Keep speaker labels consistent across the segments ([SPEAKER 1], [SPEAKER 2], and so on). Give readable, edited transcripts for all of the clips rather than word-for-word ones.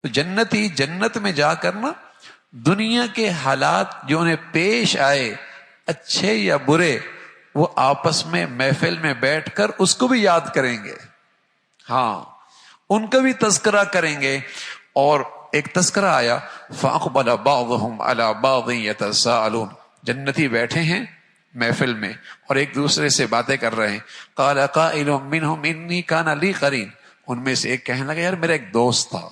[SPEAKER 1] تو جنتی جنت میں جا کر نا دنیا کے حالات جو انہیں پیش آئے اچھے یا برے، وہ آپس میں محفل میں بیٹھ کر اس کو بھی یاد کریں گے، ہاں ان کا بھی تذکرہ کریں گے۔ اور ایک تذکرہ آیا فَأَقْبَلَ بَعْضُهُمْ عَلَى بَعْضٍ يَتَسَاءَلُونَ، جنتی بیٹھے ہیں محفل میں اور ایک دوسرے سے باتیں کر رہے ہیں۔ قَالَ قَائِلٌ مِّنْهُمْ إِنِّي كَانَ لِي قَرِينٌ، ان میں سے ایک کہنے لگا یار میرا ایک دوست تھا،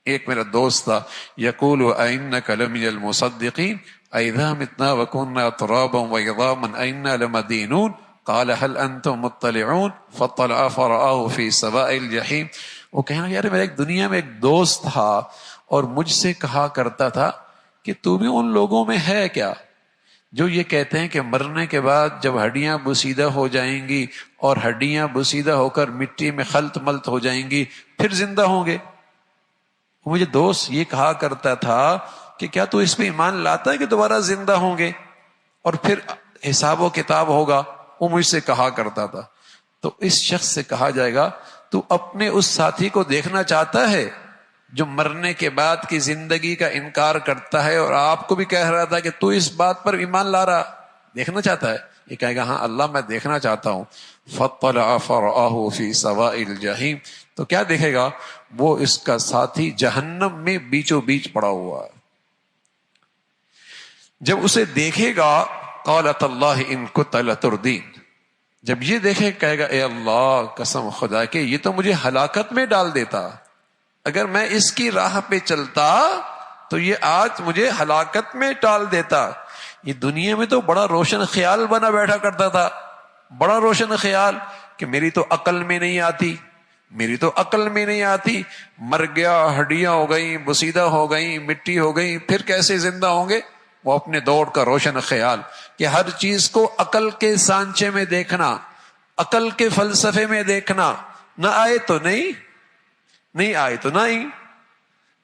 [SPEAKER 1] ایک میرا دوست تھا، يَقُولُ أَإِنَّكَ لَمِنَ الْمُصَدِّقِينَ أَإِذَا مِتْنَا وَكُنَّا تُرَابًا وَعِظَامًا أَإِنَّا لَمَدِينُونَ قَالَ هَلْ أَنْتُمْ مُطَّلِعُونَ فَاطَّلَعَ فَرَآهُ فِي سَوَاءِ الْجَحِيمِ۔ وہ کہنا یار میرا ایک دنیا میں ایک دوست تھا اور مجھ سے کہا کرتا تھا کہ تو بھی ان لوگوں میں ہے کیا جو یہ کہتے ہیں کہ مرنے کے بعد جب ہڈیاں بسیدہ ہو جائیں گی اور ہڈیاں بسیدہ ہو کر مٹی میں خلط ملط ہو جائیں گی پھر زندہ ہوں گے۔ مجھے دوست یہ کہا کرتا تھا کہ کیا تو اس پہ ایمان لاتا ہے کہ دوبارہ زندہ ہوں گے اور پھر حساب و کتاب ہوگا؟ وہ مجھ سے کہا کرتا تھا۔ تو اس شخص سے کہا جائے گا تو اپنے اس ساتھی کو دیکھنا چاہتا ہے جو مرنے کے بعد کی زندگی کا انکار کرتا ہے اور آپ کو بھی کہہ رہا تھا کہ تو اس بات پر ایمان لا رہا، دیکھنا چاہتا ہے؟ یہ کہے گا ہاں اللہ میں دیکھنا چاہتا ہوں۔ فَاطَّلَعَ فَرَآهُ فِي سَوَاءِ الْجَحِيمِ، تو کیا دیکھے گا؟ وہ اس کا ساتھی جہنم میں بیچوں بیچ پڑا ہوا ہے۔ جب اسے دیکھے گا قَالَ تَاللَّهِ إِن كُنتَ لَتُرْدِينَ، جب یہ دیکھے کہے گا اے اللہ قسم خدا کے یہ تو مجھے ہلاکت میں ڈال دیتا، اگر میں اس کی راہ پہ چلتا تو یہ آج مجھے ہلاکت میں ڈال دیتا۔ یہ دنیا میں تو بڑا روشن خیال بنا بیٹھا کرتا تھا، بڑا روشن خیال کہ میری تو عقل میں نہیں آتی، میری تو عقل میں نہیں آتی، مر گیا ہڈیاں ہو گئیں بسیدہ ہو گئیں مٹی ہو گئیں پھر کیسے زندہ ہوں گے؟ وہ اپنے دور کا روشن خیال کہ ہر چیز کو عقل کے سانچے میں دیکھنا، عقل کے فلسفے میں دیکھنا، نہ آئے تو نہیں آئے تو نہیں۔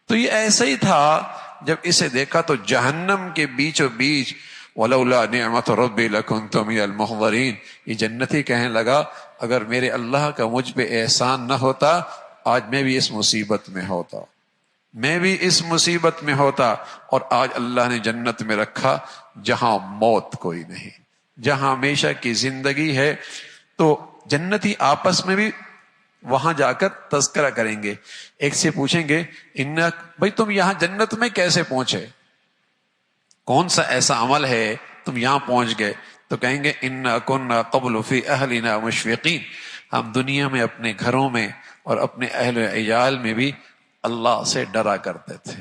[SPEAKER 1] تو یہ ایسا ہی تھا، جب اسے دیکھا تو جہنم کے بیچوں بیچ وَلَوْلَا نِعْمَةُ رَبِّي لَكُنْتُ مِنَ الْمُحْضَرِينَ، یہ جنتی کہنے لگا اگر میرے اللہ کا مجھ پہ احسان نہ ہوتا آج میں بھی اس مصیبت میں ہوتا، میں بھی اس مصیبت میں ہوتا۔ اور آج اللہ نے جنت میں رکھا جہاں موت کوئی نہیں، جہاں ہمیشہ کی زندگی ہے۔ تو جنتی آپس میں بھی وہاں جا کر تذکرہ کریں گے، ایک سے پوچھیں گے بھائی تم یہاں جنت میں کیسے پہنچے، کون سا ایسا عمل ہے تم یہاں پہنچ گئے؟ تو کہیں گے انا کنا قبل فی اہلنا مشفقین، ہم دنیا میں اپنے گھروں میں اور اپنے اہل و عیال میں بھی اللہ سے ڈرا کرتے تھے،